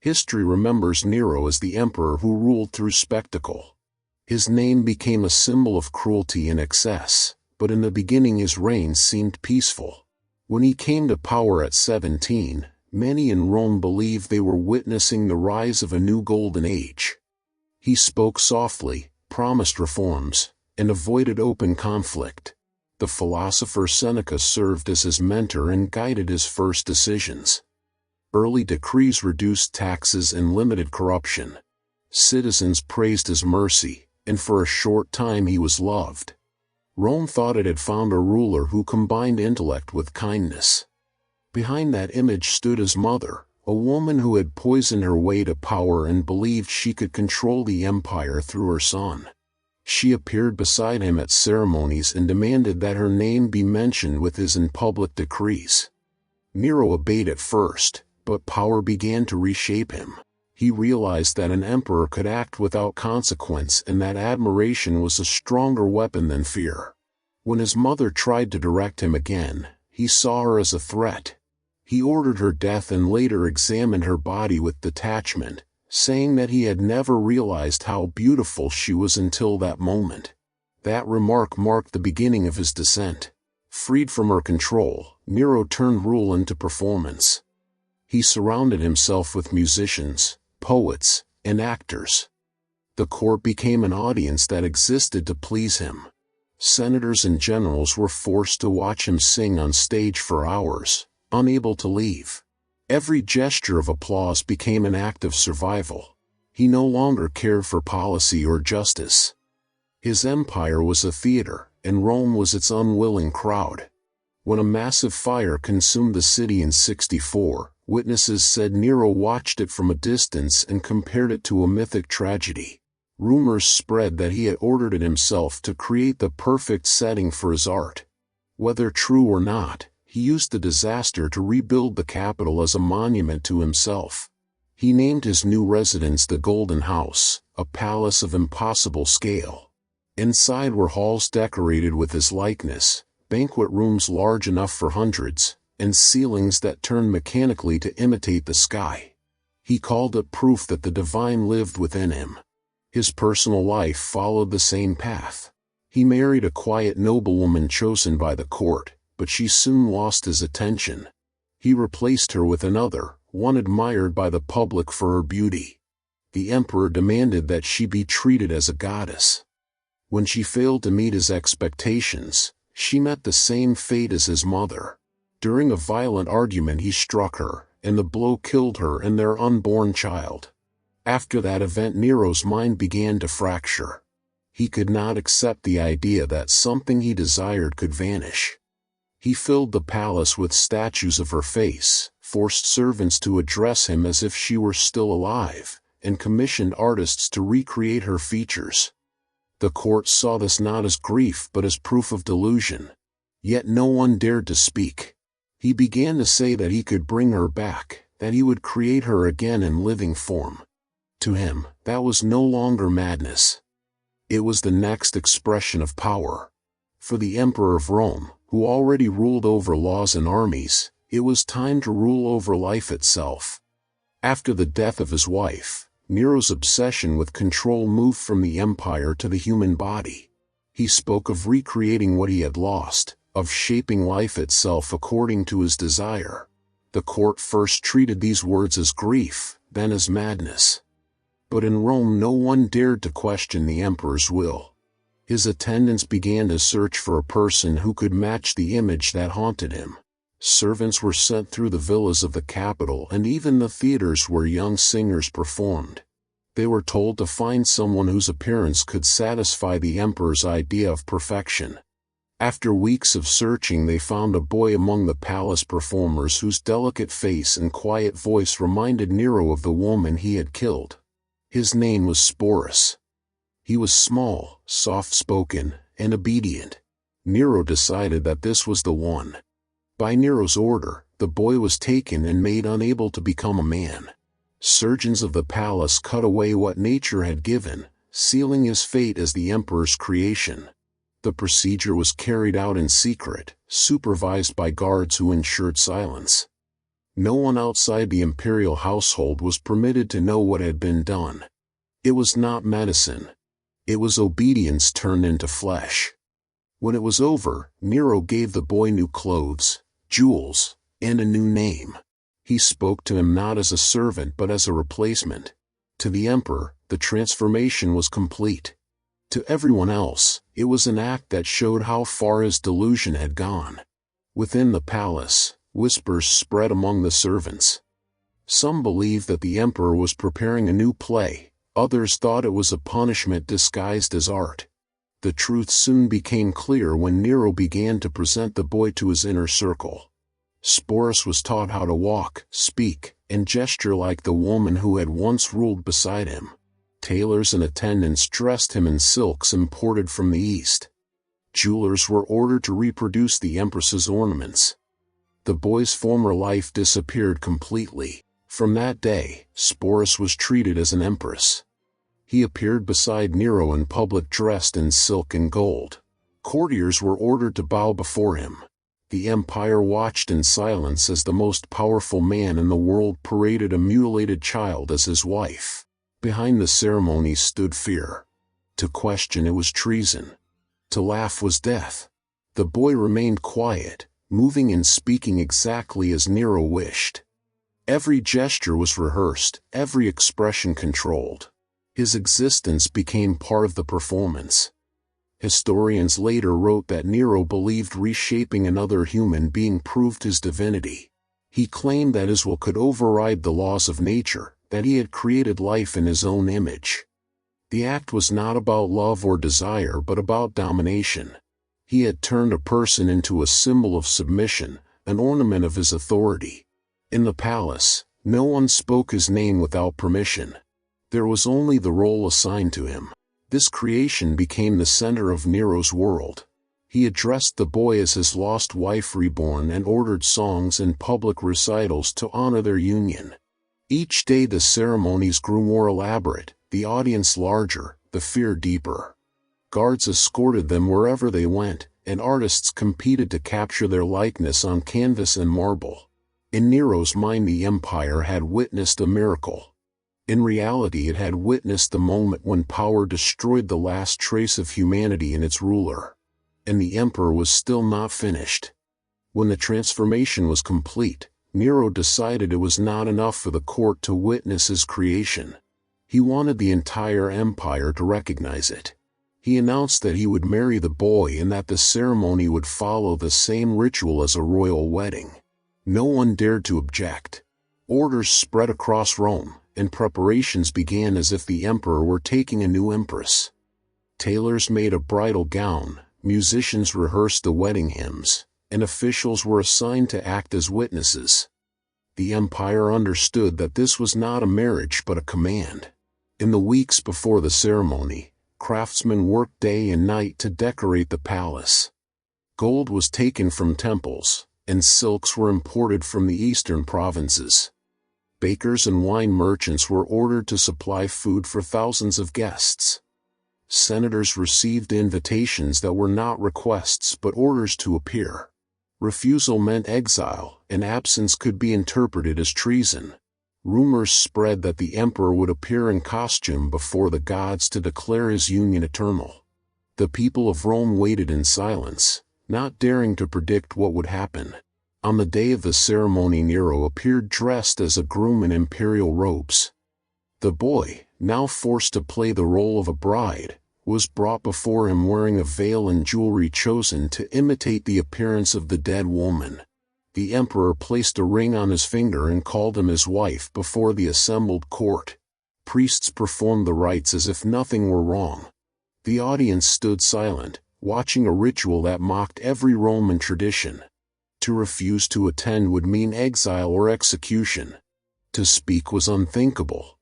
History remembers Nero as the emperor who ruled through spectacle. His name became a symbol of cruelty and excess, but in the beginning his reign seemed peaceful. When he came to power at 17, many in Rome believed they were witnessing the rise of a new golden age. He spoke softly, promised reforms, and avoided open conflict. The philosopher Seneca served as his mentor and guided his first decisions. Early decrees reduced taxes and limited corruption. Citizens praised his mercy, and for a short time he was loved. Rome thought it had found a ruler who combined intellect with kindness. Behind that image stood his mother, a woman who had poisoned her way to power and believed she could control the empire through her son. She appeared beside him at ceremonies and demanded that her name be mentioned with his in public decrees. Nero obeyed at first, but power began to reshape him. He realized that an emperor could act without consequence and that admiration was a stronger weapon than fear. When his mother tried to direct him again, he saw her as a threat. He ordered her death and later examined her body with detachment, saying that he had never realized how beautiful she was until that moment. That remark marked the beginning of his descent. Freed from her control, Nero turned rule into performance. He surrounded himself with musicians, poets, and actors. The court became an audience that existed to please him. Senators and generals were forced to watch him sing on stage for hours, unable to leave. Every gesture of applause became an act of survival. He no longer cared for policy or justice. His empire was a theater, and Rome was its unwilling crowd. When a massive fire consumed the city in 64, witnesses said Nero watched it from a distance and compared it to a mythic tragedy. Rumors spread that he had ordered it himself to create the perfect setting for his art. Whether true or not, he used the disaster to rebuild the capital as a monument to himself. He named his new residence the Golden House, a palace of impossible scale. Inside were halls decorated with his likeness, banquet rooms large enough for hundreds, and ceilings that turned mechanically to imitate the sky. He called it proof that the divine lived within him. His personal life followed the same path. He married a quiet noblewoman chosen by the court, but she soon lost his attention. He replaced her with another, one admired by the public for her beauty. The emperor demanded that she be treated as a goddess. When she failed to meet his expectations, she met the same fate as his mother. During a violent argument he struck her, and the blow killed her and their unborn child. After that event Nero's mind began to fracture. He could not accept the idea that something he desired could vanish. He filled the palace with statues of her face, forced servants to address him as if she were still alive, and commissioned artists to recreate her features. The court saw this not as grief but as proof of delusion. Yet no one dared to speak. He began to say that he could bring her back, that he would create her again in living form. To him, that was no longer madness. It was the next expression of power. For the emperor of Rome, who already ruled over laws and armies, it was time to rule over life itself. After the death of his wife, Nero's obsession with control moved from the empire to the human body. He spoke of recreating what he had lost, of shaping life itself according to his desire. The court first treated these words as grief, then as madness. But in Rome no one dared to question the emperor's will. His attendants began to search for a person who could match the image that haunted him. Servants were sent through the villas of the capital and even the theaters where young singers performed. They were told to find someone whose appearance could satisfy the emperor's idea of perfection. After weeks of searching they found a boy among the palace performers whose delicate face and quiet voice reminded Nero of the woman he had killed. His name was Sporus. He was small, soft-spoken, and obedient. Nero decided that this was the one. By Nero's order, the boy was taken and made unable to become a man. Surgeons of the palace cut away what nature had given, sealing his fate as the emperor's creation. The procedure was carried out in secret, supervised by guards who ensured silence. No one outside the imperial household was permitted to know what had been done. It was not medicine. It was obedience turned into flesh. When it was over, Nero gave the boy new clothes, jewels, and a new name. He spoke to him not as a servant but as a replacement. To the emperor, the transformation was complete. To everyone else, it was an act that showed how far his delusion had gone. Within the palace, whispers spread among the servants. Some believed that the emperor was preparing a new play, others thought it was a punishment disguised as art. The truth soon became clear when Nero began to present the boy to his inner circle. Sporus was taught how to walk, speak, and gesture like the woman who had once ruled beside him. Tailors and attendants dressed him in silks imported from the East. Jewelers were ordered to reproduce the empress's ornaments. The boy's former life disappeared completely. From that day, Sporus was treated as an empress. He appeared beside Nero in public dressed in silk and gold. Courtiers were ordered to bow before him. The empire watched in silence as the most powerful man in the world paraded a mutilated child as his wife. Behind the ceremony stood fear. To question it was treason. To laugh was death. The boy remained quiet, moving and speaking exactly as Nero wished. Every gesture was rehearsed, every expression controlled. His existence became part of the performance. Historians later wrote that Nero believed reshaping another human being proved his divinity. He claimed that his will could override the laws of nature, that he had created life in his own image. The act was not about love or desire but about domination. He had turned a person into a symbol of submission, an ornament of his authority. In the palace, no one spoke his name without permission. There was only the role assigned to him. This creation became the center of Nero's world. He addressed the boy as his lost wife reborn and ordered songs and public recitals to honor their union. Each day the ceremonies grew more elaborate, the audience larger, the fear deeper. Guards escorted them wherever they went, and artists competed to capture their likeness on canvas and marble. In Nero's mind the empire had witnessed a miracle. In reality it had witnessed the moment when power destroyed the last trace of humanity in its ruler. And the emperor was still not finished. When the transformation was complete, Nero decided it was not enough for the court to witness his creation. He wanted the entire empire to recognize it. He announced that he would marry the boy and that the ceremony would follow the same ritual as a royal wedding. No one dared to object. Orders spread across Rome, and preparations began as if the emperor were taking a new empress. Tailors made a bridal gown, musicians rehearsed the wedding hymns, and officials were assigned to act as witnesses. The empire understood that this was not a marriage but a command. In the weeks before the ceremony, craftsmen worked day and night to decorate the palace. Gold was taken from temples, and silks were imported from the eastern provinces. Bakers and wine merchants were ordered to supply food for thousands of guests. Senators received invitations that were not requests but orders to appear. Refusal meant exile, and absence could be interpreted as treason. Rumors spread that the emperor would appear in costume before the gods to declare his union eternal. The people of Rome waited in silence, not daring to predict what would happen. On the day of the ceremony Nero appeared dressed as a groom in imperial robes. The boy, now forced to play the role of a bride, was brought before him wearing a veil and jewelry chosen to imitate the appearance of the dead woman. The emperor placed a ring on his finger and called him his wife before the assembled court. Priests performed the rites as if nothing were wrong. The audience stood silent, watching a ritual that mocked every Roman tradition. To refuse to attend would mean exile or execution. To speak was unthinkable.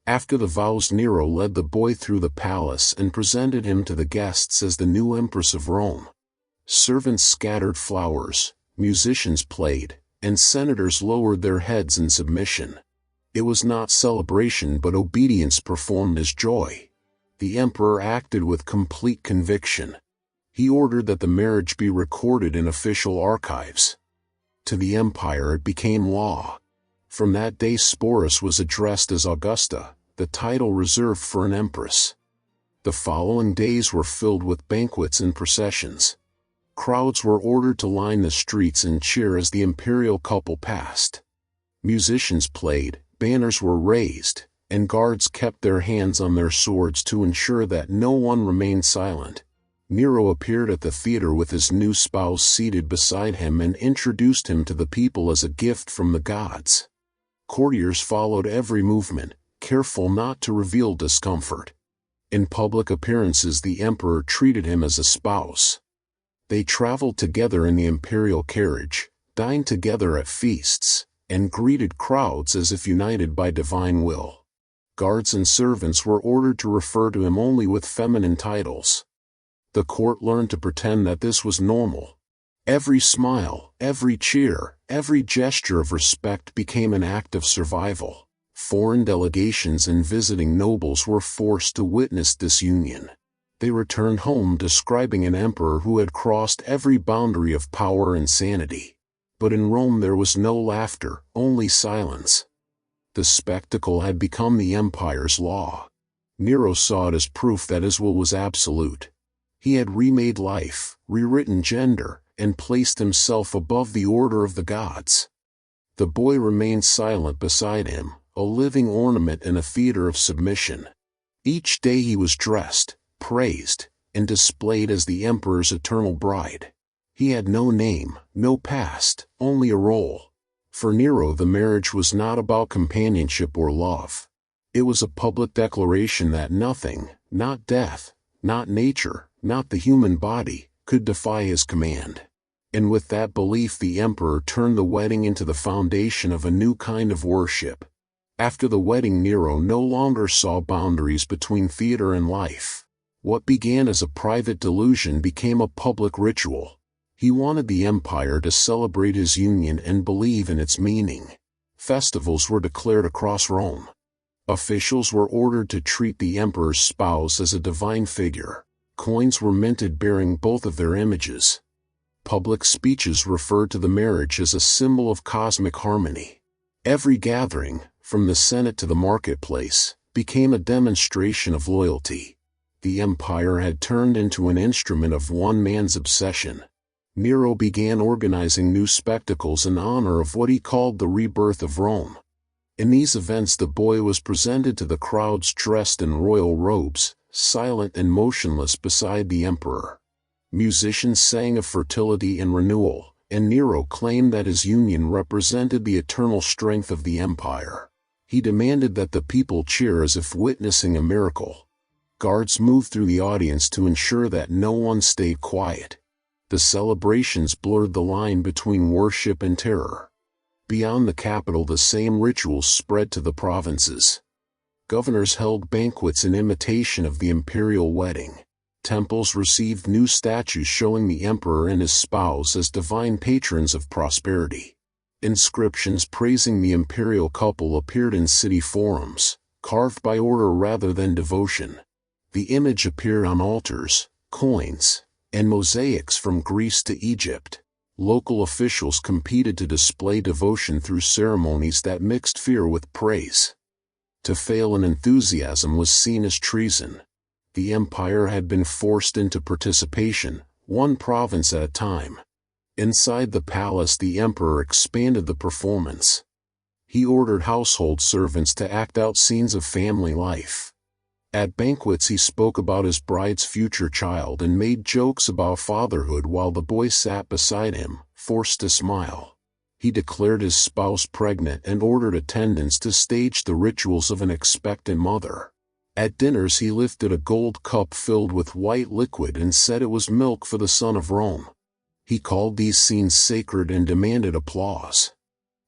After the vows Nero led the boy through the palace and presented him to the guests as the new empress of Rome. Servants scattered flowers, musicians played, and senators lowered their heads in submission. It was not celebration but obedience performed as joy. The emperor acted with complete conviction. He ordered that the marriage be recorded in official archives. To the empire it became law. From that day Sporus was addressed as Augusta, the title reserved for an empress. The following days were filled with banquets and processions. Crowds were ordered to line the streets and cheer as the imperial couple passed. Musicians played, banners were raised, and guards kept their hands on their swords to ensure that no one remained silent. Nero appeared at the theater with his new spouse seated beside him and introduced him to the people as a gift from the gods. Courtiers followed every movement, careful not to reveal discomfort. In public appearances the emperor treated him as a spouse. They traveled together in the imperial carriage, dined together at feasts, and greeted crowds as if united by divine will. Guards and servants were ordered to refer to him only with feminine titles. The court learned to pretend that this was normal. Every smile, every cheer, every gesture of respect became an act of survival. Foreign delegations and visiting nobles were forced to witness this union. They returned home describing an emperor who had crossed every boundary of power and sanity. But in Rome there was no laughter, only silence. The spectacle had become the empire's law. Nero saw it as proof that his will was absolute. He had remade life, rewritten gender, and placed himself above the order of the gods. The boy remained silent beside him, a living ornament in a theater of submission. Each day he was dressed, praised, and displayed as the emperor's eternal bride. He had no name, no past, only a role. For Nero the marriage was not about companionship or love. It was a public declaration that nothing, not death, not nature, not the human body, could defy his command. And with that belief the emperor turned the wedding into the foundation of a new kind of worship. After the wedding Nero no longer saw boundaries between theater and life. What began as a private delusion became a public ritual. He wanted the empire to celebrate his union and believe in its meaning. Festivals were declared across Rome. Officials were ordered to treat the emperor's spouse as a divine figure. Coins were minted bearing both of their images. Public speeches referred to the marriage as a symbol of cosmic harmony. Every gathering, from the Senate to the marketplace, became a demonstration of loyalty. The empire had turned into an instrument of one man's obsession. Nero began organizing new spectacles in honor of what he called the rebirth of Rome. In these events the boy was presented to the crowds dressed in royal robes, silent and motionless beside the emperor. Musicians sang of fertility and renewal, and Nero claimed that his union represented the eternal strength of the empire. He demanded that the people cheer as if witnessing a miracle. Guards moved through the audience to ensure that no one stayed quiet. The celebrations blurred the line between worship and terror. Beyond the capital the same rituals spread to the provinces. Governors held banquets in imitation of the imperial wedding. Temples received new statues showing the emperor and his spouse as divine patrons of prosperity. Inscriptions praising the imperial couple appeared in city forums, carved by order rather than devotion. The image appeared on altars, coins, and mosaics from Greece to Egypt. Local officials competed to display devotion through ceremonies that mixed fear with praise. To fail in enthusiasm was seen as treason. The empire had been forced into participation, one province at a time. Inside the palace the emperor expanded the performance. He ordered household servants to act out scenes of family life. At banquets he spoke about his bride's future child and made jokes about fatherhood while the boy sat beside him, forced to smile. He declared his spouse pregnant and ordered attendants to stage the rituals of an expectant mother. At dinners he lifted a gold cup filled with white liquid and said it was milk for the son of Rome. He called these scenes sacred and demanded applause.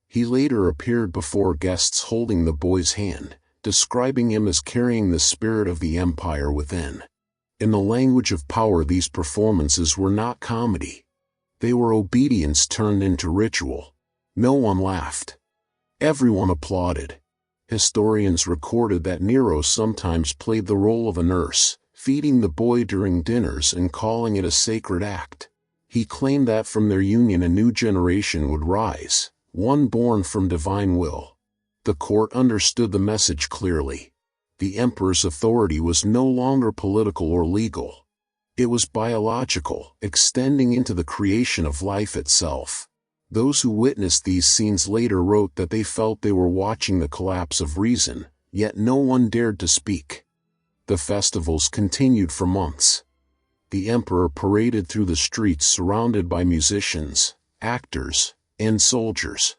He later appeared before guests holding the boy's hand, describing him as carrying the spirit of the empire within. In the language of power these performances were not comedy. They were obedience turned into ritual. No one laughed. Everyone applauded. Historians recorded that Nero sometimes played the role of a nurse, feeding the boy during dinners and calling it a sacred act. He claimed that from their union a new generation would rise, one born from divine will. The court understood the message clearly. The emperor's authority was no longer political or legal. It was biological, extending into the creation of life itself. Those who witnessed these scenes later wrote that they felt they were watching the collapse of reason, yet no one dared to speak. The festivals continued for months. The emperor paraded through the streets surrounded by musicians, actors, and soldiers.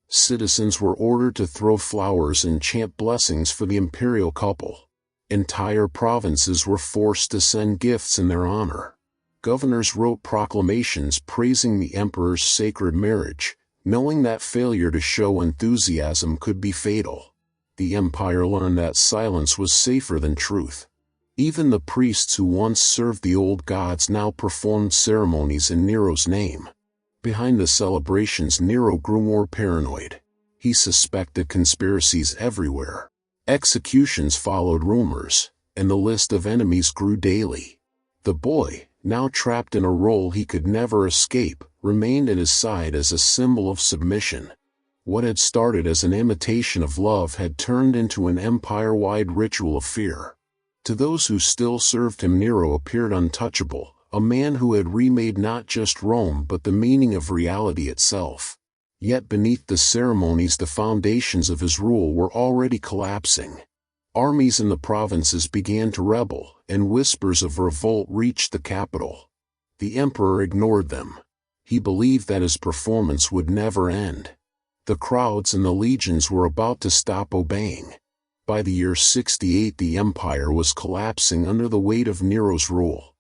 Citizens were ordered to throw flowers and chant blessings for the imperial couple. Entire provinces were forced to send gifts in their honor. Governors wrote proclamations praising the emperor's sacred marriage, knowing that failure to show enthusiasm could be fatal. The empire learned that silence was safer than truth. Even the priests who once served the old gods now performed ceremonies in Nero's name. Behind the celebrations, Nero grew more paranoid. He suspected conspiracies everywhere. Executions followed rumors, and the list of enemies grew daily. The boy, now trapped in a role he could never escape, remained at his side as a symbol of submission. What had started as an imitation of love had turned into an empire-wide ritual of fear. To those who still served him, Nero appeared untouchable, a man who had remade not just Rome but the meaning of reality itself. Yet beneath the ceremonies, the foundations of his rule were already collapsing. Armies in the provinces began to rebel, and whispers of revolt reached the capital. The emperor ignored them. He believed that his performance would never end. The crowds and the legions were about to stop obeying. By the year 68, the empire was collapsing under the weight of Nero's rule.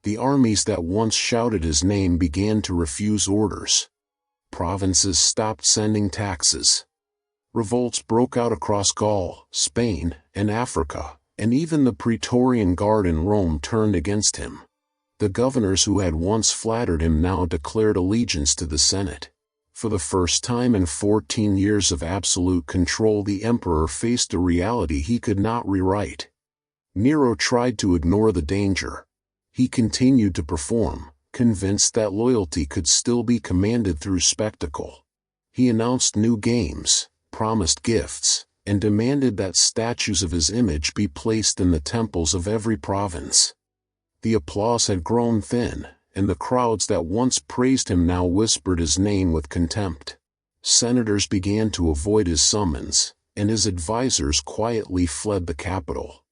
The armies that once shouted his name began to refuse orders. Provinces stopped sending taxes. Revolts broke out across Gaul, Spain, and Africa, and even the Praetorian Guard in Rome turned against him. The governors who had once flattered him now declared allegiance to the Senate. For the first time in 14 years of absolute control, the emperor faced a reality he could not rewrite. Nero tried to ignore the danger. He continued to perform, convinced that loyalty could still be commanded through spectacle. He announced new games, promised gifts, and demanded that statues of his image be placed in the temples of every province. The applause had grown thin, and the crowds that once praised him now whispered his name with contempt. Senators began to avoid his summons, and his advisors quietly fled the capital.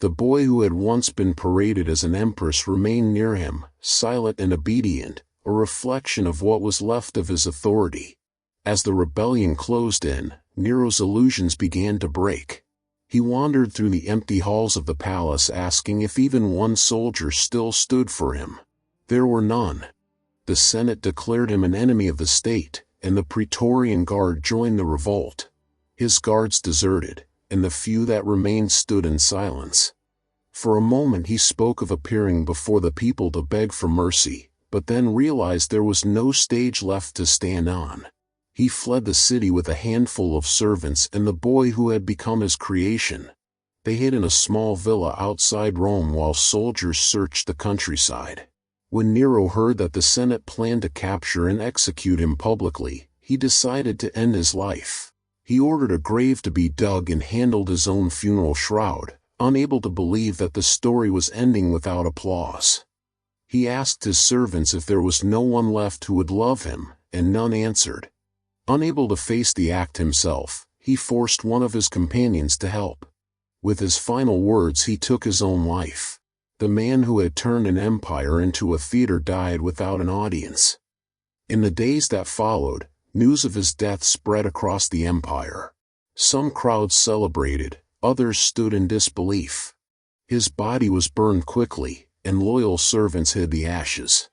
The boy who had once been paraded as an empress remained near him, silent and obedient, a reflection of what was left of his authority. As the rebellion closed in, Nero's illusions began to break. He wandered through the empty halls of the palace asking if even one soldier still stood for him. There were none. The Senate declared him an enemy of the state, and the Praetorian Guard joined the revolt. His guards deserted, and the few that remained stood in silence. For a moment he spoke of appearing before the people to beg for mercy, but then realized there was no stage left to stand on. He fled the city with a handful of servants and the boy who had become his creation. They hid in a small villa outside Rome while soldiers searched the countryside. When Nero heard that the Senate planned to capture and execute him publicly, he decided to end his life. He ordered a grave to be dug and handled his own funeral shroud, unable to believe that the story was ending without applause. He asked his servants if there was no one left who would love him, and none answered. Unable to face the act himself, he forced one of his companions to help. With his final words, he took his own life. The man who had turned an empire into a theater died without an audience. In the days that followed, news of his death spread across the empire. Some crowds celebrated, others stood in disbelief. His body was burned quickly, and loyal servants hid the ashes.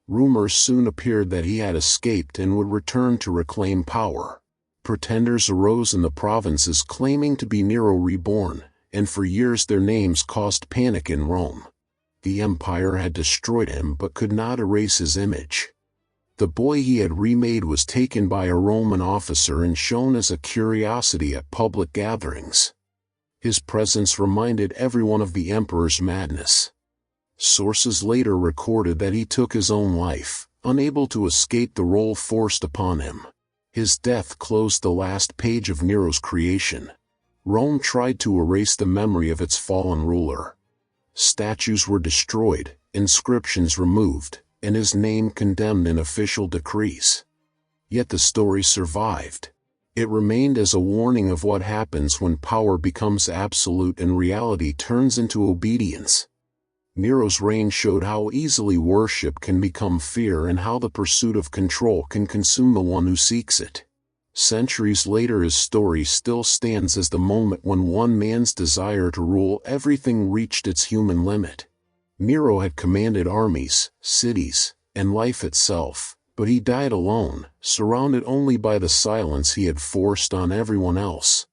Rumors soon appeared that he had escaped and would return to reclaim power. Pretenders arose in the provinces claiming to be Nero reborn, and for years their names caused panic in Rome. The empire had destroyed him but could not erase his image. The boy he had remade was taken by a Roman officer and shown as a curiosity at public gatherings. His presence reminded everyone of the emperor's madness. Sources later recorded that he took his own life, unable to escape the role forced upon him. His death closed the last page of Nero's creation. Rome tried to erase the memory of its fallen ruler. Statues were destroyed, inscriptions removed, and his name condemned in official decrees. Yet the story survived. It remained as a warning of what happens when power becomes absolute and reality turns into obedience. Nero's reign showed how easily worship can become fear and how the pursuit of control can consume the one who seeks it. Centuries later, his story still stands as the moment when one man's desire to rule everything reached its human limit. Nero had commanded armies, cities, and life itself, but he died alone, surrounded only by the silence he had forced on everyone else.